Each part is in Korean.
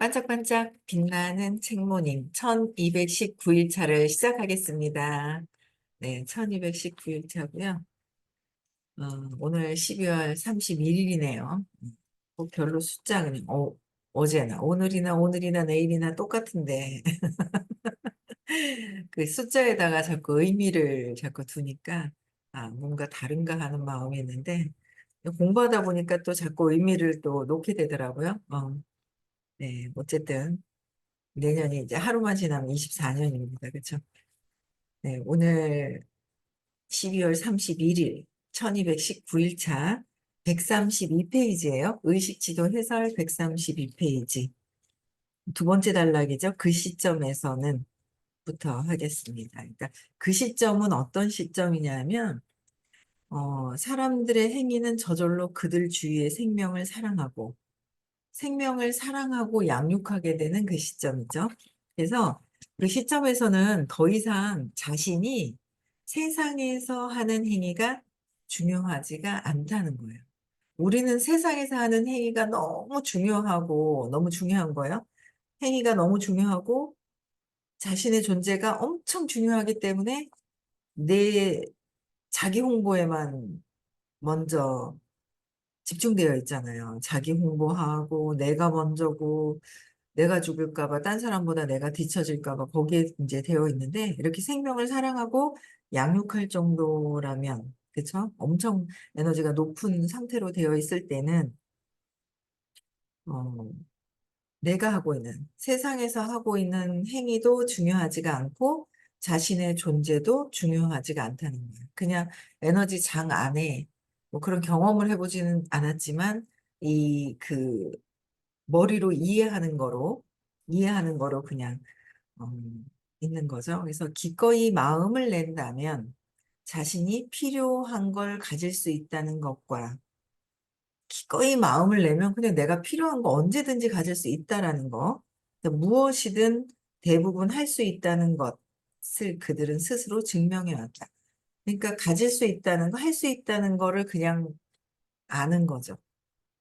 반짝반짝 빛나는 책모닝 1219일차를 시작하겠습니다. 네, 1219일차고요. 오늘 12월 31일이네요. 꼭 별로 숫자 그냥 어제나 오늘이나 내일이나 똑같은데 그 숫자에다가 자꾸 의미를 자꾸 두니까 뭔가 다른가 하는 마음이 있는데 공부하다 보니까 또 자꾸 의미를 또 놓게 되더라고요. 네, 어쨌든 내년이 이제 하루만 지나면 24년입니다. 그렇죠? 네, 오늘 12월 31일 1219일차 132페이지예요. 의식지도 해설 132페이지. 두 번째 단락이죠. 그 시점에서는 부터 하겠습니다. 그러니까 그 시점은 어떤 시점이냐면 사람들의 행위는 저절로 그들 주위의 생명을 사랑하고 양육하게 되는 그 시점이죠. 그래서 그 시점에서는 더 이상 자신이 세상에서 하는 행위가 중요하지가 않다는 거예요. 우리는 세상에서 하는 행위가 너무 중요한 거예요. 행위가 너무 중요하고 자신의 존재가 엄청 중요하기 때문에 내 자기 홍보에만 먼저 집중되어 있잖아요. 자기 홍보하고 내가 먼저고 내가 죽을까 봐 딴 사람보다 내가 뒤처질까 봐 거기에 이제 되어 있는데 이렇게 생명을 사랑하고 양육할 정도라면 그쵸? 엄청 에너지가 높은 상태로 되어 있을 때는 어, 내가 하고 있는 세상에서 하고 있는 행위도 중요하지가 않고 자신의 존재도 중요하지가 않다는 거예요. 그냥 에너지 장 안에 뭐 그런 경험을 해보지는 않았지만 그 머리로 이해하는 거로 그냥 있는 거죠. 그래서 기꺼이 마음을 낸다면 자신이 필요한 걸 가질 수 있다는 것과 기꺼이 마음을 내면 그냥 내가 필요한 거 언제든지 가질 수 있다라는 거, 그러니까 무엇이든 대부분 할 수 있다는 것을 그들은 스스로 증명해 왔다. 그러니까 가질 수 있다는 거, 할 수 있다는 거를 그냥 아는 거죠.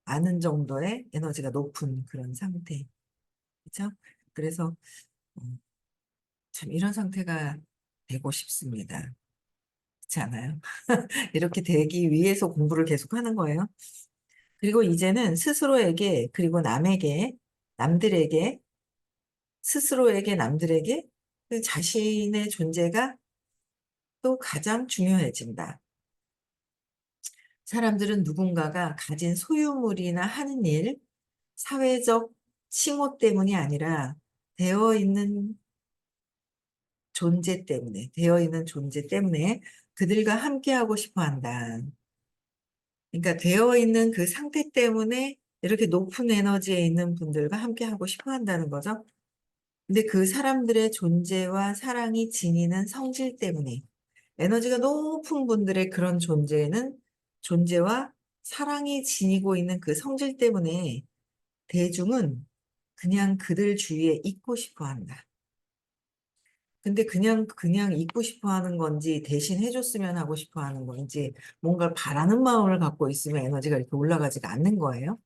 아는 정도의 에너지가 높은 그런 상태. 그렇죠? 그래서 참 이런 상태가 되고 싶습니다. 그렇지 않아요? 이렇게 되기 위해서 공부를 계속 하는 거예요. 그리고 이제는 스스로에게, 그리고 남들에게, 남들에게 그 자신의 존재가 또 가장 중요해진다. 사람들은 누군가가 가진 소유물이나 하는 일, 사회적 칭호 때문이 아니라 되어 있는 되어 있는 존재 때문에 그들과 함께하고 싶어 한다. 그러니까 되어 있는 그 상태 때문에 이렇게 높은 에너지에 있는 분들과 함께하고 싶어 한다는 거죠. 근데 그 사람들의 존재와 사랑이 지니는 성질 때문에 에너지가 높은 분들의 그런 존재와 사랑이 지니고 있는 그 성질 때문에 대중은 그냥 그들 주위에 있고 싶어 한다. 근데 그냥 있고 싶어 하는 건지 대신 해줬으면 하고 싶어 하는 건지 뭔가 바라는 마음을 갖고 있으면 에너지가 이렇게 올라가지가 않는 거예요.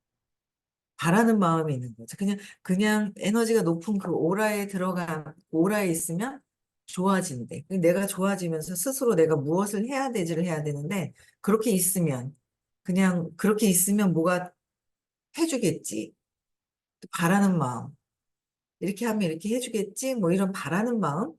바라는 마음이 있는 거죠. 그냥 에너지가 높은 그 오라에 있으면 좋아진대. 내가 좋아지면서 스스로 내가 무엇을 해야 되는데, 그렇게 있으면 뭐가 해주겠지. 바라는 마음. 이렇게 하면 이렇게 해주겠지. 뭐 이런 바라는 마음.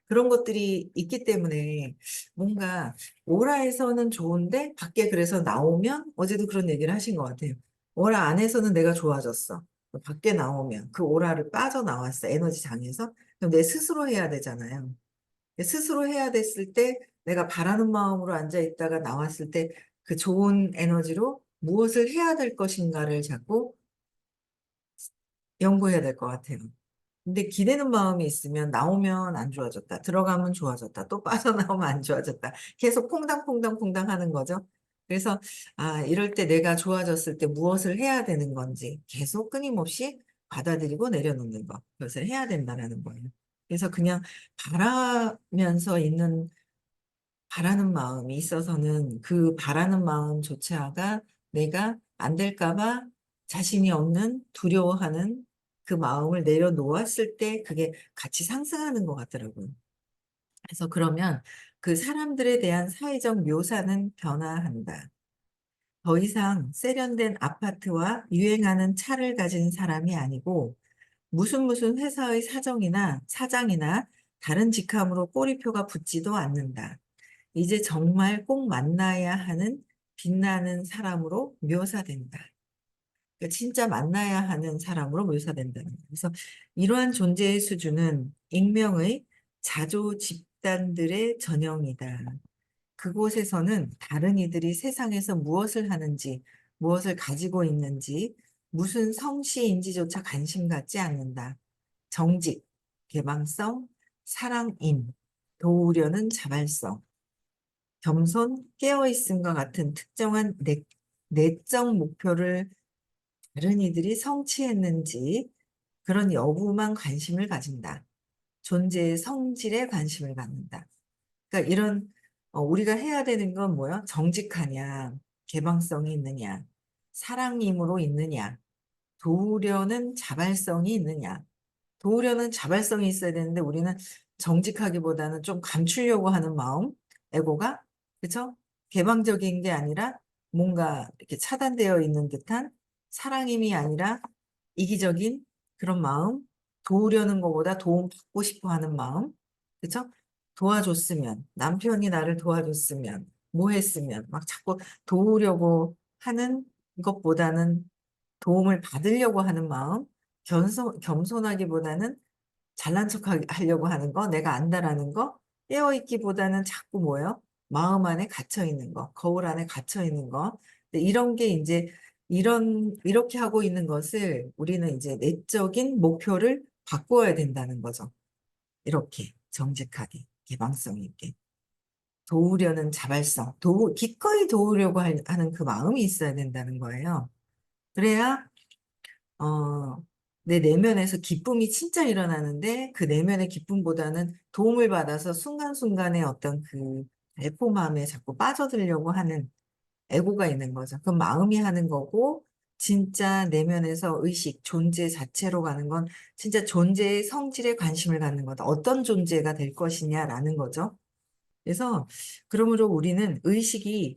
그런 것들이 있기 때문에 뭔가 오라에서는 좋은데 밖에 그래서 나오면 어제도 그런 얘기를 하신 것 같아요. 오라 안에서는 내가 좋아졌어. 밖에 나오면 그 오라를 빠져나왔어. 에너지 장에서. 그럼 내 스스로 해야 되잖아요. 스스로 해야 됐을 때 내가 바라는 마음으로 앉아 있다가 나왔을 때 그 좋은 에너지로 무엇을 해야 될 것인가를 자꾸 연구해야 될 것 같아요. 근데 기대는 마음이 있으면 나오면 안 좋아졌다. 들어가면 좋아졌다. 또 빠져나오면 안 좋아졌다. 계속 퐁당퐁당퐁당 하는 거죠. 그래서, 이럴 때 내가 좋아졌을 때 무엇을 해야 되는 건지 계속 끊임없이 받아들이고 내려놓는 거. 그것을 해야 된다라는 거예요. 그래서 그냥 바라는 마음이 있어서는 그 바라는 마음조차가 내가 안 될까 봐 자신이 없는 두려워하는 그 마음을 내려놓았을 때 그게 같이 상승하는 것 같더라고요. 그래서 그러면 그 사람들에 대한 사회적 묘사는 변화한다. 더 이상 세련된 아파트와 유행하는 차를 가진 사람이 아니고 무슨 회사의 사장이나 다른 직함으로 꼬리표가 붙지도 않는다. 이제 정말 꼭 만나야 하는 빛나는 사람으로 묘사된다. 그러니까 진짜 만나야 하는 사람으로 묘사된다는 거예요. 그래서 이러한 존재의 수준은 익명의 자조 집단들의 전형이다. 그곳에서는 다른 이들이 세상에서 무엇을 하는지, 무엇을 가지고 있는지, 무슨 성씨인지조차 관심 갖지 않는다. 정직, 개방성, 사랑임, 도우려는 자발성, 겸손, 깨어있음과 같은 특정한 내적 목표를 다른 이들이 성취했는지 그런 여부만 관심을 가진다. 존재의 성질에 관심을 갖는다. 그러니까 이런 우리가 해야 되는 건 뭐야? 정직하냐, 개방성이 있느냐, 사랑임으로 있느냐, 도우려는 자발성이 있느냐. 도우려는 자발성이 있어야 되는데 우리는 정직하기보다는 좀 감추려고 하는 마음, 에고가, 그쵸? 개방적인 게 아니라 뭔가 이렇게 차단되어 있는 듯한 사랑임이 아니라 이기적인 그런 마음, 도우려는 것보다 도움받고 싶어 하는 마음, 그쵸? 도와줬으면, 남편이 나를 도와줬으면, 뭐 했으면, 막 자꾸 도우려고 하는 것보다는 도움을 받으려고 하는 마음, 겸손하기보다는 잘난 척 하려고 하는 거, 내가 안다라는 거, 깨어있기보다는 자꾸 뭐예요? 마음 안에 갇혀 있는 거, 거울 안에 갇혀 있는 거. 근데 이런 게 이제 이렇게 하고 있는 것을 우리는 이제 내적인 목표를 바꾸어야 된다는 거죠. 이렇게 정직하게, 개방성 있게. 도우려는 자발성, 기꺼이 도우려고 하는 그 마음이 있어야 된다는 거예요. 그래야 내 내면에서 기쁨이 진짜 일어나는데 그 내면의 기쁨보다는 도움을 받아서 순간순간의 어떤 그 달콤함에 자꾸 빠져들려고 하는 에고가 있는 거죠. 그 마음이 하는 거고 진짜 내면에서 의식, 존재 자체로 가는 건 진짜 존재의 성질에 관심을 갖는 거다. 어떤 존재가 될 것이냐라는 거죠. 그래서 그러므로 우리는 의식이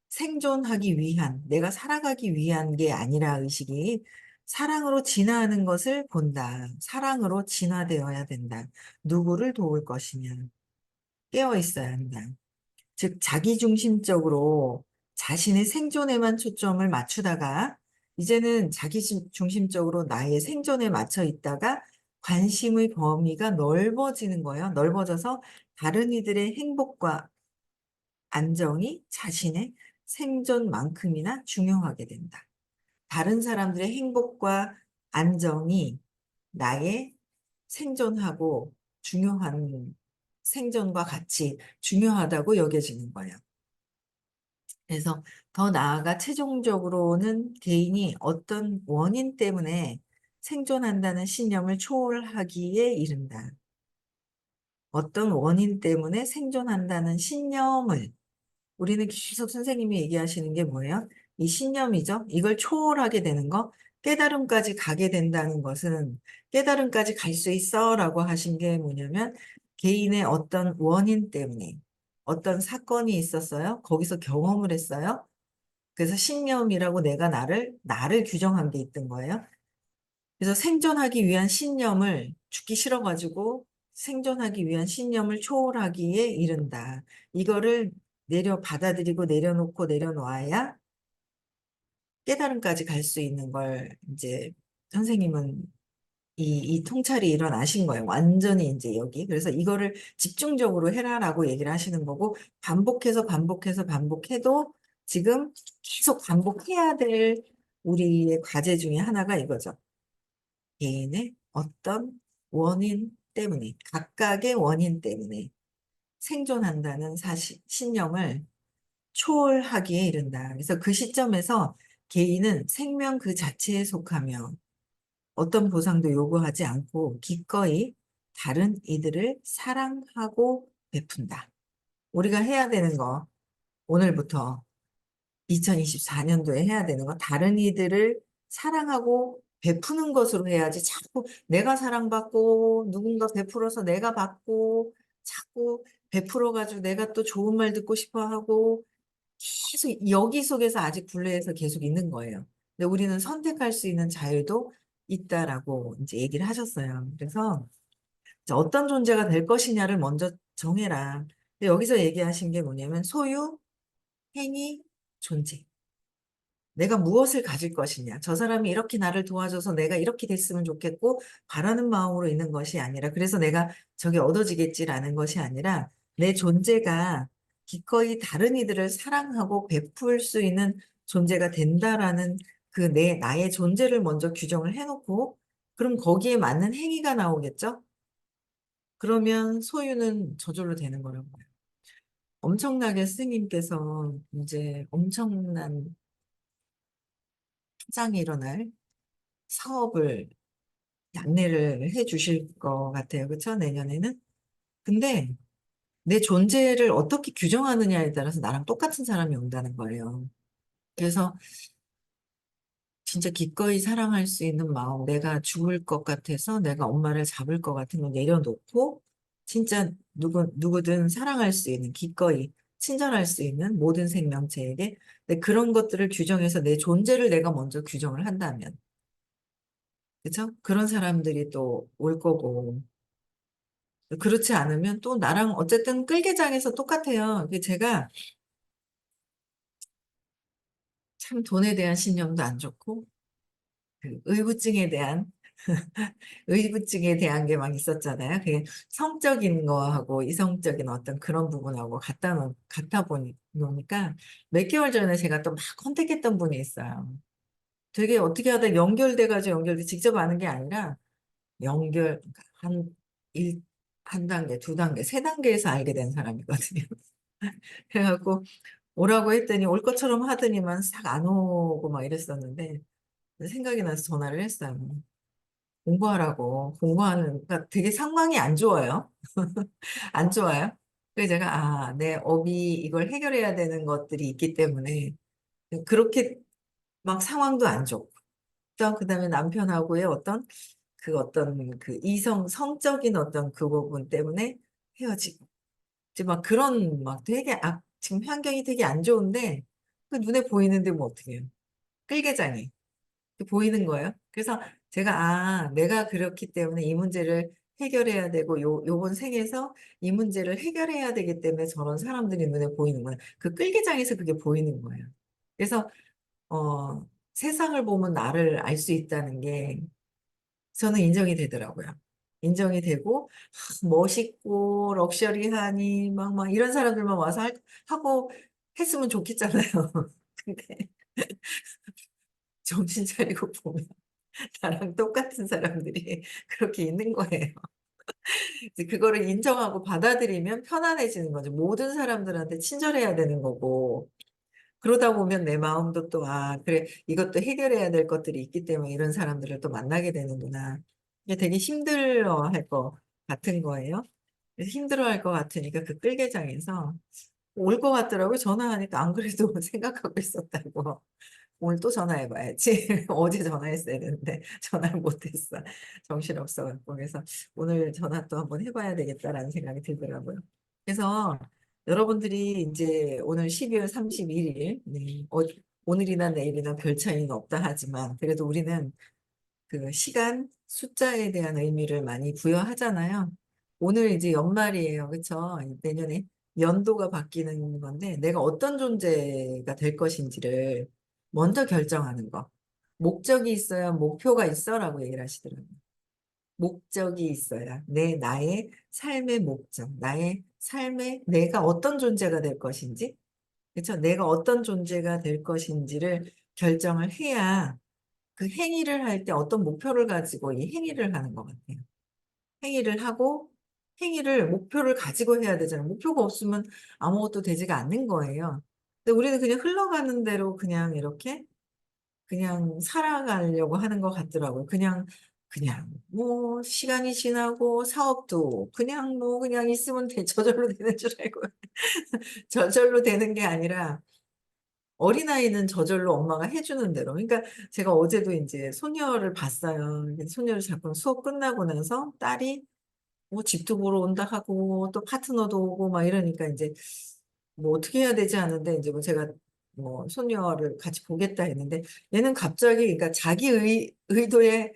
생존하기 위한, 내가 살아가기 위한 게 아니라 의식이 사랑으로 진화하는 것을 본다. 사랑으로 진화되어야 된다. 누구를 도울 것이냐. 깨어 있어야 한다. 즉, 자기중심적으로 자신의 생존에만 초점을 맞추다가 이제는 자기중심적으로 나의 생존에 맞춰 있다가 관심의 범위가 넓어지는 거예요. 넓어져서 다른 이들의 행복과 안정이 자신의 생존만큼이나 중요하게 된다. 다른 사람들의 행복과 안정이 나의 생존하고 중요한 생존과 같이 중요하다고 여겨지는 거예요. 그래서 더 나아가 최종적으로는 개인이 어떤 원인 때문에 생존한다는 신념을 초월하기에 이른다. 어떤 원인 때문에 생존한다는 신념을 우리는 계속 선생님이 얘기하시는 게 뭐예요? 이 신념이죠. 이걸 초월하게 되는 거, 깨달음까지 가게 된다는 것은 깨달음까지 갈 수 있어 라고 하신 게 뭐냐면 개인의 어떤 원인 때문에 어떤 사건이 있었어요. 거기서 경험을 했어요. 그래서 신념이라고 내가 나를 규정한 게 있던 거예요. 그래서 생존하기 위한 신념을 죽기 싫어가지고 생존하기 위한 신념을 초월하기에 이른다. 이거를 받아들이고 내려놓고 내려놓아야 깨달음까지 갈 수 있는 걸 이제 선생님은 이 통찰이 일어나신 거예요. 완전히 이제 여기. 그래서 이거를 집중적으로 해라라고 얘기를 하시는 거고 반복해서 반복해도 지금 계속 반복해야 될 우리의 과제 중에 하나가 이거죠. 개인의 어떤 원인 때문에, 각각의 원인 때문에 생존한다는 신념을 초월하기에 이른다. 그래서 그 시점에서 개인은 생명 그 자체에 속하며 어떤 보상도 요구하지 않고 기꺼이 다른 이들을 사랑하고 베푼다. 우리가 해야 되는 거, 오늘부터 2024년도에 해야 되는 거, 다른 이들을 사랑하고 베푸는 것으로 해야지 자꾸 내가 사랑받고 누군가 베풀어서 내가 받고 자꾸 베풀어 가지고 내가 또 좋은 말 듣고 싶어 하고 계속 여기 속에서 아직 굴레에서 계속 있는 거예요. 근데 우리는 선택할 수 있는 자유도 있다라고 이제 얘기를 하셨어요. 그래서 이제 어떤 존재가 될 것이냐를 먼저 정해라. 근데 여기서 얘기하신 게 뭐냐면 소유, 행위, 존재. 내가 무엇을 가질 것이냐. 저 사람이 이렇게 나를 도와줘서 내가 이렇게 됐으면 좋겠고 바라는 마음으로 있는 것이 아니라 그래서 내가 저게 얻어지겠지라는 것이 아니라 내 존재가 기꺼이 다른 이들을 사랑하고 베풀 수 있는 존재가 된다라는 그 나의 존재를 먼저 규정을 해놓고 그럼 거기에 맞는 행위가 나오겠죠? 그러면 소유는 저절로 되는 거라고요. 엄청나게 스님께서 이제 엄청난 파장이 일어날 사업을 안내를 해 주실 것 같아요. 그쵸? 내년에는. 근데 내 존재를 어떻게 규정하느냐에 따라서 나랑 똑같은 사람이 온다는 거예요. 그래서 진짜 기꺼이 사랑할 수 있는 마음, 내가 죽을 것 같아서 내가 엄마를 잡을 것 같은 거 내려놓고 진짜 누구든 사랑할 수 있는, 기꺼이 친절할 수 있는 모든 생명체에게 근데 그런 것들을 규정해서 내 존재를 내가 먼저 규정을 한다면, 그쵸? 그런 사람들이 또 올 거고, 그렇지 않으면 또 나랑 어쨌든 끌개장에서 똑같아요. 제가 참 돈에 대한 신념도 안 좋고, 그 의구증에 대한 의구증에 대한 게 막 있었잖아요. 그게 성적인 거하고 이성적인 어떤 그런 부분하고 같아 보니 노니까 몇 개월 전에 제가 또 막 컨택했던 분이 있어요. 되게 어떻게 하다 연결돼가지고 연결돼 직접 아는 게 아니라 연결 한 일, 한 단계, 두 단계, 세 단계에서 알게 된 사람이거든요. 그래갖고 오라고 했더니 올 것처럼 하더니만 싹 안 오고 막 이랬었는데 생각이 나서 전화를 했어요. 공부하라고. 공부하는, 그러니까 되게 상황이 안 좋아요. 안 좋아요. 그래서 제가, 내 업이 이걸 해결해야 되는 것들이 있기 때문에, 그렇게 막 상황도 안 좋고, 그 다음에 남편하고의 어떤 그 성적인 어떤 그 부분 때문에 헤어지고, 이제 막 그런, 막 되게, 지금 환경이 되게 안 좋은데, 그 눈에 보이는데 뭐 어떻게 해요. 끌개장이. 보이는 거예요. 그래서 제가 내가 그렇기 때문에 이 문제를 해결해야 되고 요번 생에서 이 문제를 해결해야 되기 때문에 저런 사람들이 눈에 보이는 거예요. 그 끌기장에서 그게 보이는 거예요. 그래서 세상을 보면 나를 알 수 있다는 게 저는 인정이 되더라고요. 인정이 되고 멋있고 럭셔리하니 막 이런 사람들만 와서 하고 했으면 좋겠잖아요. 근데 정신 차리고 보면 나랑 똑같은 사람들이 그렇게 있는 거예요. 이제 그거를 인정하고 받아들이면 편안해지는 거죠. 모든 사람들한테 친절해야 되는 거고. 그러다 보면 내 마음도 또, 그래, 이것도 해결해야 될 것들이 있기 때문에 이런 사람들을 또 만나게 되는구나. 이게 되게 힘들어 할 것 같은 거예요. 그래서 힘들어 할 것 같으니까 그 끌개장에서 올 것 같더라고요. 전화하니까 안 그래도 생각하고 있었다고. 오늘 또 전화해봐야지. 어제 전화했어야 되는데 전화를 못했어. 정신없어갖고. 그래서 오늘 전화 또 한번 해봐야 되겠다라는 생각이 들더라고요. 그래서 여러분들이 이제 오늘 12월 31일, 네, 오늘이나 내일이나 별 차이는 없다 하지만 그래도 우리는 그 시간, 숫자에 대한 의미를 많이 부여하잖아요. 오늘 이제 연말이에요. 그쵸? 내년에 연도가 바뀌는 건데 내가 어떤 존재가 될 것인지를 먼저 결정하는 거. 목적이 있어야 목표가 있어라고 얘기를 하시더라고요. 목적이 있어야 나의 삶의 목적, 나의 삶의 내가 어떤 존재가 될 것인지, 그렇죠? 내가 어떤 존재가 될 것인지를 결정을 해야 그 행위를 할 때 어떤 목표를 가지고 이 행위를 하는 것 같아요. 행위를 하고 목표를 가지고 해야 되잖아요. 목표가 없으면 아무것도 되지가 않는 거예요. 근데 우리는 그냥 흘러가는 대로 그냥 이렇게 그냥 살아가려고 하는 것 같더라고요. 그냥 뭐 시간이 지나고 사업도 그냥 뭐 그냥 있으면 저절로 되는 줄 알고 저절로 되는 게 아니라 어린아이는 저절로 엄마가 해주는 대로. 그러니까 제가 어제도 이제 소녀를 봤어요. 소녀를 자꾸 수업 끝나고 나서 딸이 뭐 집도 보러 온다 하고 또 파트너도 오고 막 이러니까 이제 뭐 어떻게 해야 되지 하는데 이제 뭐 제가 뭐 소녀를 같이 보겠다 했는데 얘는 갑자기 그러니까 자기 의도에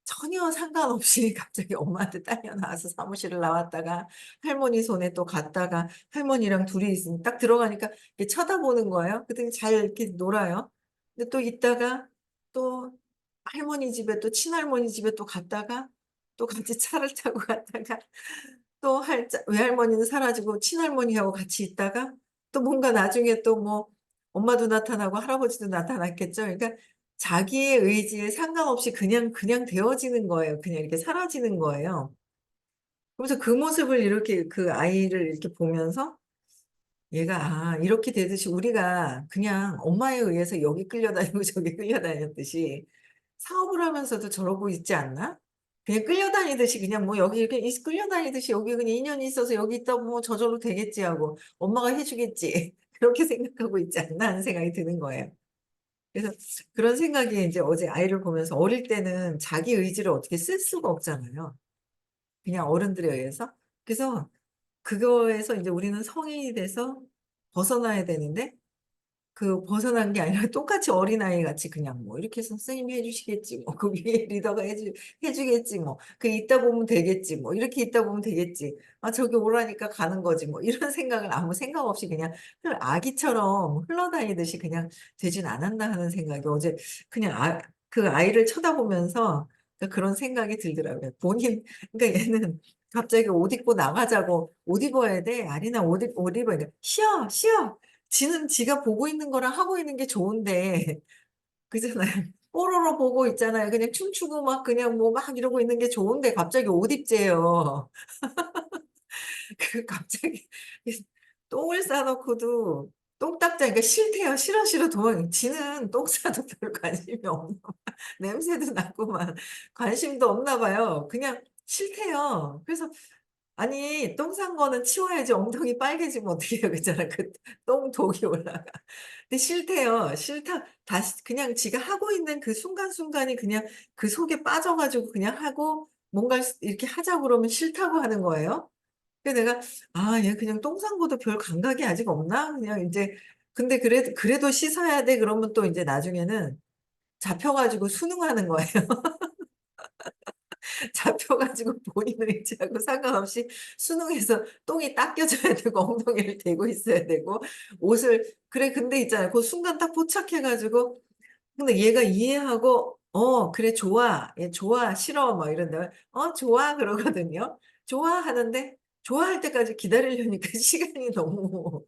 전혀 상관없이 갑자기 엄마한테 딸려 나와서 사무실을 나왔다가 할머니 손에 또 갔다가 할머니랑 둘이 있으니 딱 들어가니까 이렇게 쳐다보는 거예요. 그랬더니 잘 이렇게 놀아요. 근데 또 있다가 또 할머니 집에 또 친할머니 집에 또 갔다가 또 같이 차를 타고 갔다가 또 외할머니는 사라지고 친할머니하고 같이 있다가 또 뭔가 나중에 또 뭐 엄마도 나타나고 할아버지도 나타났겠죠. 그러니까 자기의 의지에 상관없이 그냥 되어지는 거예요. 그냥 이렇게 사라지는 거예요. 그래서 그 모습을 이렇게 그 아이를 이렇게 보면서 얘가 이렇게 되듯이 우리가 그냥 엄마에 의해서 여기 끌려다니고 저기 끌려다녔듯이 사업을 하면서도 저러고 있지 않나? 그냥 끌려다니듯이 그냥 뭐 여기 이렇게 끌려다니듯이 여기 그냥 인연이 있어서 여기 있다고 뭐 저절로 되겠지 하고 엄마가 해주겠지. 그렇게 생각하고 있지 않나 하는 생각이 드는 거예요. 그래서 그런 생각이 이제 어제 아이를 보면서 어릴 때는 자기 의지를 어떻게 쓸 수가 없잖아요. 그냥 어른들에 의해서. 그래서 그거에서 이제 우리는 성인이 돼서 벗어나야 되는데 그 벗어난 게 아니라 똑같이 어린아이 같이 그냥 뭐 이렇게 해서 선생님이 해주시겠지 뭐 그 위에 리더가 해주겠지 뭐 그 있다 보면 되겠지 뭐 이렇게 있다 보면 되겠지 저기 오라니까 가는 거지 뭐 이런 생각을 아무 생각 없이 그냥 아기처럼 흘러다니듯이 그냥 되진 않았나 하는 생각이 어제 그냥 그 아이를 쳐다보면서 그런 생각이 들더라고요. 그러니까 얘는 갑자기 옷 입고 나가자고 옷 입어야 돼. 아리나 옷 입어. 그러니까 쉬어, 쉬어. 지는 지가 보고 있는 거랑 하고 있는 게 좋은데 그잖아요. 뽀로로 보고 있잖아요. 그냥 춤추고 막 그냥 뭐 막 이러고 있는 게 좋은데 갑자기 옷 입재요. 그 갑자기 똥을 싸놓고도 똥 닦자 그러니까 싫대요. 싫어 싫어 도망. 지는 똥 싸도 별 관심이 없나 봐. 냄새도 나고 막 관심도 없나 봐요. 그냥 싫대요. 그래서 아니 똥 싼 거는 치워야지 엉덩이 빨개지면 어떡해요 그잖아. 그 똥 독이 올라가. 근데 싫대요. 싫다. 다시 그냥 지가 하고 있는 그 순간순간이 그냥 그 속에 빠져 가지고 그냥 하고 뭔가를 이렇게 하자고 그러면 싫다고 하는 거예요. 그래서 내가 '아 얘 그냥 똥 싼 것도 별 감각이 아직 없나?' 그냥 인제 근데 그래도 씻어야 돼 그러면 또 인제 나중에는 잡혀 가지고 수능하는 거예요. 잡혀 가지고 본인 의지하고 상관없이 수능에서 똥이 닦여져야 되고 엉덩이를 대고 있어야 되고 옷을 그래 근데 있잖아요. 그 순간 딱 포착해 가지고 근데 얘가 이해하고 "어 그래 좋아. 예 좋아. 싫어." 막 이런다면 "어 좋아." 그러거든요. 좋아하는데 좋아할 때까지 기다리려니까 시간이 너무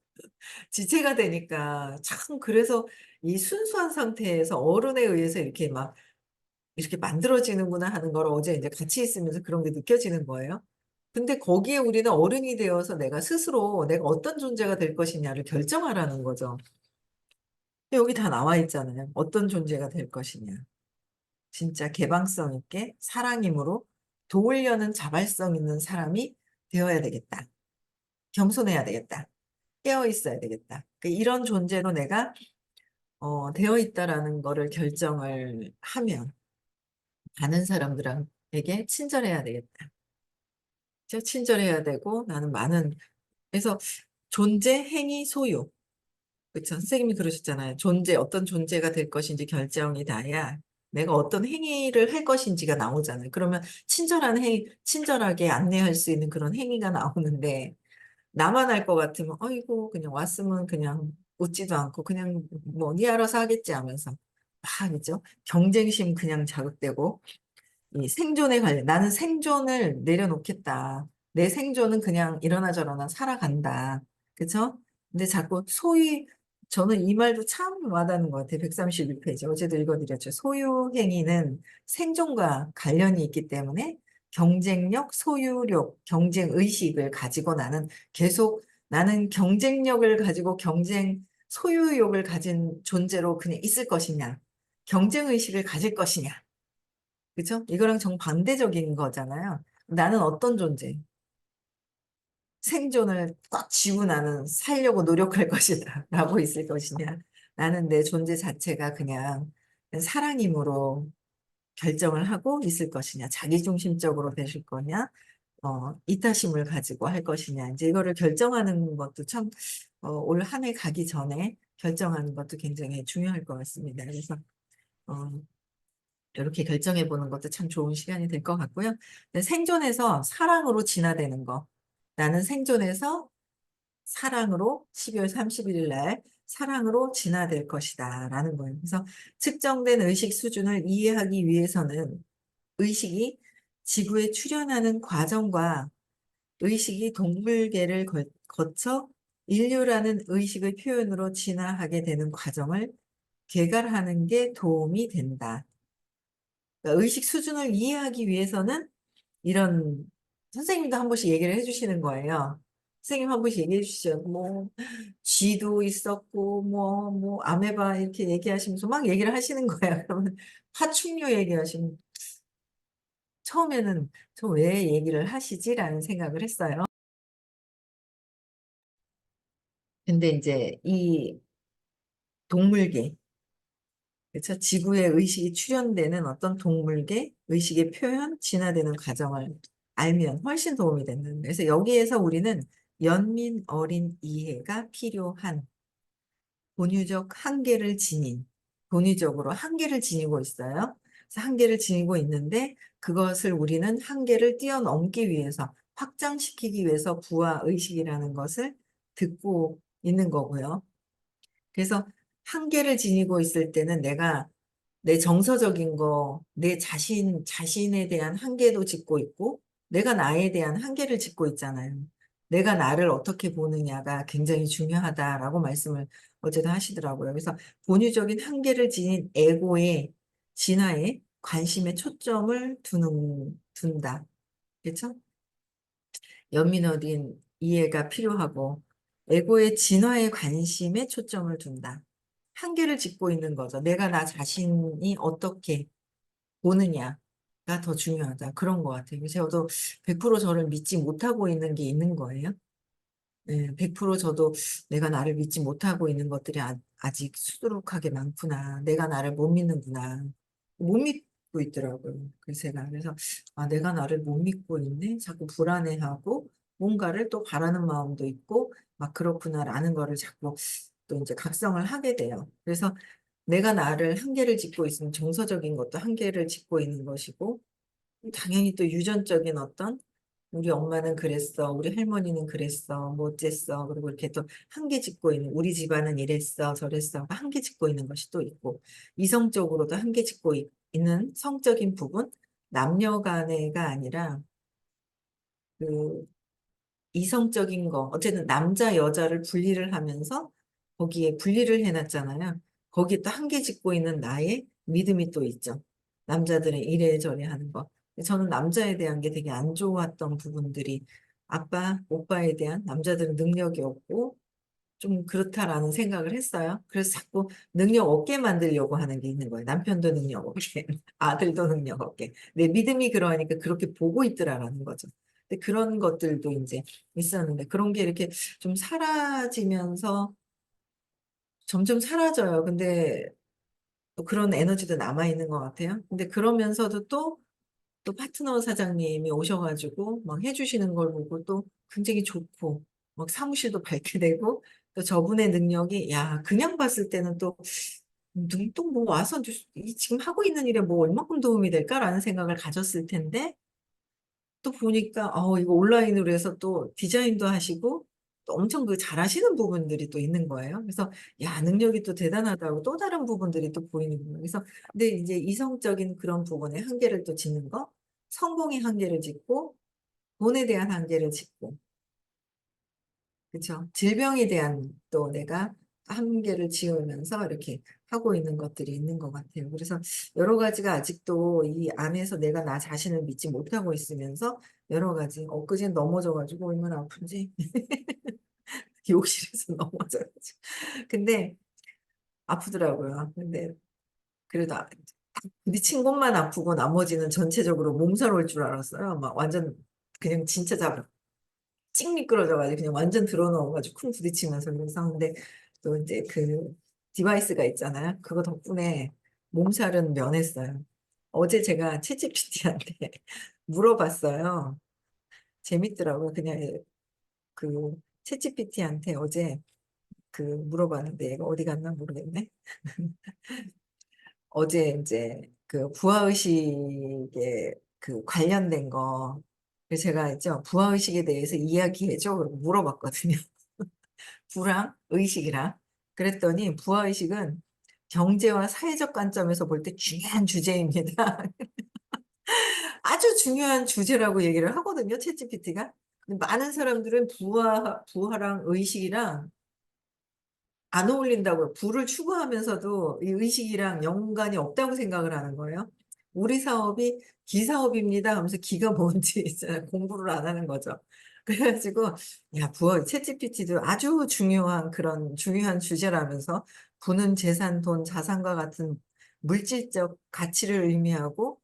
지체가 되니까 참 그래서 이 순수한 상태에서 어른에 의해서 이렇게 막 이렇게 만들어지는구나 하는 걸 어제 인제 같이 있으면서 그런 게 느껴지는 거예요. 근데 거기에 우리는 어른이 되어서 내가 스스로 내가 어떤 존재가 될 것이냐를 결정하라는 거죠. 여기 다 나와 있잖아요. 어떤 존재가 될 것이냐. 진짜 개방성 있게 사랑임으로 도우려는 자발성 있는 사람이 되어야 되겠다. 겸손해야 되겠다. 깨어 있어야 되겠다. 이런 존재로 내가 되어 있다라는 거를 결정을 하면 많은 사람들에게 친절해야 되겠다. 친절해야 되고 나는 많은 그래서 존재, 행위, 소유. 그쵸. 선생님이 그러셨잖아요. 어떤 존재가 될 것인지 결정이 나야 내가 어떤 행위를 할 것인지가 나오잖아요. 그러면 친절하게 안내할 수 있는 그런 행위가 나오는데 나만 할 것 같으면 "아이고 그냥 왔으면 그냥 웃지도 않고 그냥 뭐 네 알아서 하겠지." 하면서 막 그죠. 경쟁심 그냥 자극되고 이 생존에 관련 '나는 생존을 내려놓겠다. 내 생존은 그냥 이러나 저러나 살아간다.' 그쵸? 근데 자꾸 저는 이 말도 참 와닿는 것 같아요. 131 페이지 어제도 읽어 드렸죠. "소유 행위는 생존과 관련이 있기 때문에 경쟁력, 소유욕, 경쟁 의식을 가지고 나는 경쟁력을 가지고 소유욕을 가진 존재로 그냥 있을 것이냐, 경쟁 의식을 가질 것이냐." 그죠? 이거랑 정반대적인 거잖아요. 나는 어떤 존재, 생존을 꽉 쥐고 나는 살려고 노력할 것이다 라고 있을 것이냐. 나는 내 존재 자체가 그냥 사랑임으로 결정을 하고 있을 것이냐, 자기중심적으로 되실 거냐, 이타심을 가지고 할 것이냐, 이제 이거를 결정하는 것도 참, 올 한 해 가기 전에 결정하는 것도 굉장히 중요할 것 같습니다. 그래서, 어, 이렇게 결정해 보는 것도 참 좋은 시간이 될 것 같고요. 근데 생존에서 사랑으로 진화되는 거. 나는 생존에서 사랑으로 12월 31일 날 사랑으로 진화될 것이다 라는 거예요. 그래서 측정된 의식 수준을 이해하기 위해서는 의식이 지구에 출현하는 과정과 의식이 동물계를 거쳐 인류라는 의식의 표현으로 진화하게 되는 과정을 개발하는 게 도움이 된다. 그러니까 의식 수준을 이해하기 위해서는 이런 선생님도 한 번씩 얘기를 해주시는 거예요. 선생님 한 번씩 얘기해 주시죠. 뭐 쥐도 있었고 뭐 아메바 이렇게 얘기하시면서 막 얘기를 하시는 거예요. 그러면 파충류 얘기하시면 처음에는 저 왜 얘기를 하시지라는 생각을 했어요. 근데 이제 이 동물계, 그렇죠? 지구에 의식이 출현되는 어떤 동물계 의식의 표현, 진화되는 과정을 알면 훨씬 도움이 된다. 그래서 여기에서 우리는 연민 어린 이해가 필요한 본유적 한계를 지닌, 본유적으로 한계를 지니고 있어요. 그래서 한계를 지니고 있는데 그것을 우리는 한계를 뛰어넘기 위해서 확장시키기 위해서 부하 의식이라는 것을 듣고 있는 거고요. 그래서 한계를 지니고 있을 때는 내가 내 정서적인 거, 내 자신에 대한 한계도 짓고 있고, 내가 나에 대한 한계를 짓고 있잖아요. 내가 나를 어떻게 보느냐가 굉장히 중요하다라고 말씀을 어제도 하시더라고요. 그래서 본유적인 한계를 지닌 에고의 진화에 관심의 초점을 둔다. 그렇죠? 연민 어린 이해가 필요하고 에고의 진화에 관심에 초점을 둔다. 한계를 짓고 있는 거죠. 내가 나 자신이 어떻게 보느냐가 더 중요하다. 그런 것 같아요. 그래서 저도 100% 저를 믿지 못하고 있는 게 있는 거예요. 네, 100% 저도 내가 나를 믿지 못하고 있는 것들이 아직 수두룩하게 많구나. 내가 나를 못 믿는구나. 못 믿고 있더라고요. 그래서 아, 내가 나를 못 믿고 있네. 자꾸 불안해하고 뭔가를 또 바라는 마음도 있고 막 그렇구나라는 거를 자꾸 또 이제 각성을 하게 돼요. 그래서 내가 나를 한계를 짓고 있으면 정서적인 것도 한계를 짓고 있는 것이고 당연히 또 유전적인 어떤 우리 엄마는 그랬어, 우리 할머니는 그랬어, 뭐 어쨌어, 그리고 이렇게 또 한계 짓고 있는 우리 집안은 이랬어, 저랬어, 한계 짓고 있는 것이 또 있고 이성적으로도 한계 짓고 있는 성적인 부분, 남녀 간의가 아니라 그 이성적인 거, 어쨌든 남자, 여자를 분리를 하면서 거기에 분리를 해놨잖아요. 거기에 또 한계 짓고 있는 나의 믿음이 또 있죠. 남자들은 이래저래 하는 거. 저는 남자에 대한 게 되게 안 좋았던 부분들이 아빠, 오빠에 대한 남자들은 능력이 없고 좀 그렇다라는 생각을 했어요. 그래서 자꾸 능력 없게 만들려고 하는 게 있는 거예요. 남편도 능력 없게, 아들도 능력 없게. 내 믿음이 그러니까 그렇게 보고 있더라라는 거죠. 근데 그런 것들도 이제 있었는데 그런 게 이렇게 좀 사라지면서 점점 사라져요. 근데 또 그런 에너지도 남아 있는 것 같아요. 근데 그러면서도 또 파트너 사장님이 오셔가지고 막 해주시는 걸 보고 또 굉장히 좋고 막 사무실도 밝게 되고 또 저분의 능력이 야 그냥 봤을 때는 또 뭐 와서 지금 하고 있는 일에 뭐 얼마큼 도움이 될까라는 생각을 가졌을 텐데 또 보니까 이거 온라인으로 해서 또 디자인도 하시고 또 엄청 그 잘하시는 부분들이 또 있는 거예요. 그래서 야 능력이 또 대단하다고 또 다른 부분들이 또 보이는 거예요. 그래서 근데 이제 이성적인 그런 부분에 한계를 또 짓는 거, 성공의 한계를 짓고 돈에 대한 한계를 짓고 그렇죠. 질병에 대한 또 내가 한계를 지으면서 이렇게 하고 있는 것들이 있는 것 같아요. 그래서 여러 가지가 아직도 이 안에서 내가 나 자신을 믿지 못하고 있으면서 여러 가지 엊그제 넘어져가지고 얼마나 아픈지 욕실에서 넘어져가지고 근데 아프더라고요. 근데 그래도 부딪힌 곳만 아프고 나머지는 전체적으로 몸살 올 줄 알았어요. 막 완전 그냥 진짜 찍 미끄러져가지고 그냥 완전 들어 넣어가지고 쿵 부딪히면서 그래서 근데 또 이제 그 디바이스가 있잖아요. 그거 덕분에 몸살은 면했어요. 어제 제가 챗GPT한테 물어봤어요. 재밌더라고요. 그냥 그 챗GPT한테 어제 물어봤는데 얘가 어디 갔나 모르겠네. 어제 이제 부하의식에 관련된 거, 그래서 제가 있죠. 부하의식에 대해서 이야기해줘. 그러고 물어봤거든요. 부랑 의식이랑. 그랬더니 부하의식은 경제와 사회적 관점에서 볼 때 중요한 주제입니다. 아주 중요한 주제라고 얘기를 하거든요, 챗GPT가. 많은 사람들은 부하랑 의식이랑 안 어울린다고요. 부를 추구하면서도 이 의식이랑 연관이 없다고 생각을 하는 거예요. 우리 사업이 기사업입니다 하면서 기가 뭔지 있잖아요. 공부를 안 하는 거죠. 그래 가지고 야 부하 챗GPT도 아주 중요한 그런 중요한 주제라면서 부는 재산, 돈, 자산과 같은 물질적 가치를 의미하고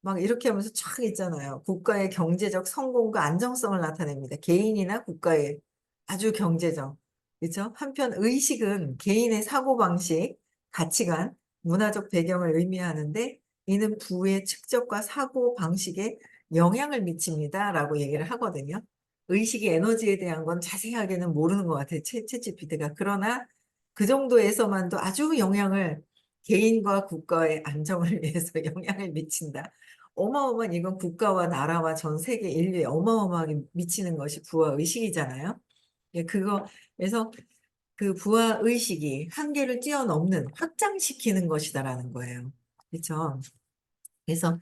막 이렇게 하면서 촥 있잖아요. 국가의 경제적 성공과 안정성을 나타냅니다. 개인이나 국가의 아주 경제적. 그죠? 한편 의식은 개인의 사고방식, 가치관, 문화적 배경을 의미하는데 이는 부의 축적과 사고방식에 영향을 미칩니다라고 얘기를 하거든요. 의식의 에너지에 대한 건 자세하게는 모르는 것 같아요. 챗GPT가. 그러나 그 정도에서만도 아주 영향을 개인과 국가의 안정을 위해서 영향을 미친다. 어마어마한 이건 국가와 나라와 전 세계 인류에 어마어마하게 미치는 것이 부와 의식이잖아요. 예 그래서 그 부하 의식이 한계를 뛰어넘는 확장시키는 것이다라는 거예요. 그쵸? 그래서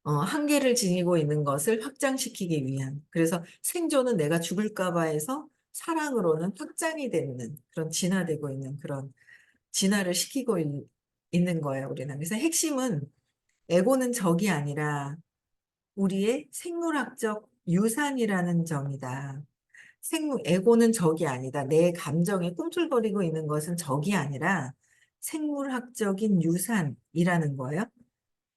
한계를 지니고 있는 것을 확장시키기 위한 그래서 생존은 내가 죽을까 봐 해서 사랑으로는 확장이 되는 그런 진화되고 있는 그런 진화를 시키고 있는 거예요, 우리는. 그래서 핵심은 에고는 적이 아니라 우리의 생물학적 유산이라는 점이다. 에고는 적이 아니다. 내 감정에 꿈틀거리고 있는 것은 적이 아니라 생물학적인 유산이라는 거예요.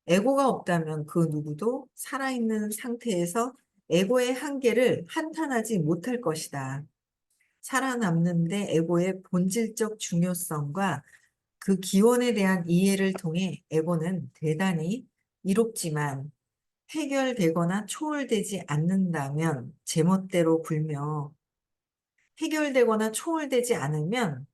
에고가 없다면 그 누구도 살아있는 상태에서 에고의 한계를 한탄하지 못할 것이다. 살아남는데 에고의 본질적 중요성과 그 기원에 대한 이해를 통해 에고는 대단히 이롭지만 해결되거나 초월되지 않는다면 제멋대로 굴며 해결되거나 초월되지 않으면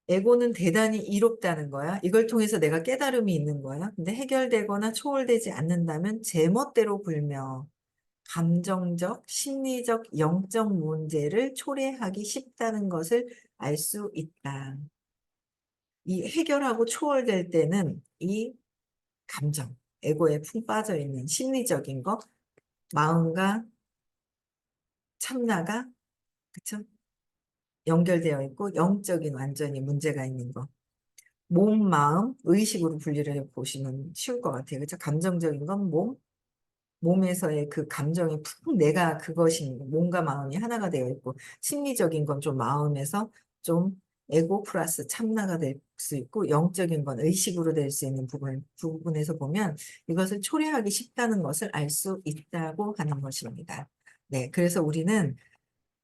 에고는 대단히 이롭다는 거야. 이걸 통해서 내가 깨달음이 있는 거야. 근데 해결되거나 초월되지 않는다면 제멋대로 굴며 감정적, 심리적, 영적 문제를 초래하기 쉽다는 것을 알 수 있다. 이 해결하고 초월될 때는 이 감정, 에고에 푹 빠져 있는 심리적인 거, 마음과 참나가 그쵸? 연결되어 있고 영적인 완전히 문제가 있는 거. 몸, 마음, 의식으로 분리를 해 보시면 쉬울 것 같아요. 그죠? 감정적인 건 몸에서의 그 감정이 푹 내가 그것이 몸과 마음이 하나가 되어 있고 심리적인 건 좀 마음에서 좀 에고 플러스 참나가 될 수 있고 영적인 건 의식으로 될 수 있는 부분에서 보면 이것을 초래하기 쉽다는 것을 알 수 있다고 하는 것입니다. 네. 그래서 우리는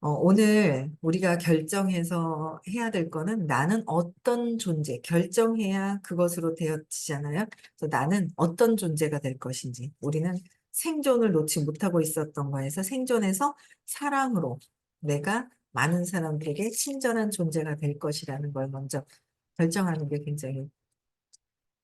오늘 우리가 결정해서 해야 될 거는 나는 어떤 존재, 결정해야 그것으로 되어지잖아요. 그래서 나는 어떤 존재가 될 것인지, 우리는 생존을 놓지 못하고 있었던 거에서 생존에서 사랑으로 내가 많은 사람들에게 친절한 존재가 될 것이라는 걸 먼저 결정하는 게 굉장히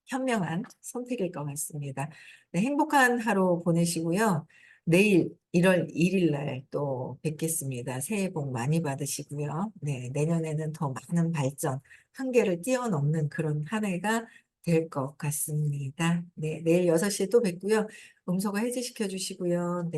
현명한 선택일 것 같습니다. 네, 행복한 하루 보내시고요. 내일 1월 1일 날 또 뵙겠습니다. 새해 복 많이 받으시고요. 네, 내년에는 더 많은 발전, 한계를 뛰어넘는 그런 한 해가 될 것 같습니다. 네, 내일 6시에 또 뵙고요. 음소거 해지시켜 주시고요. 네.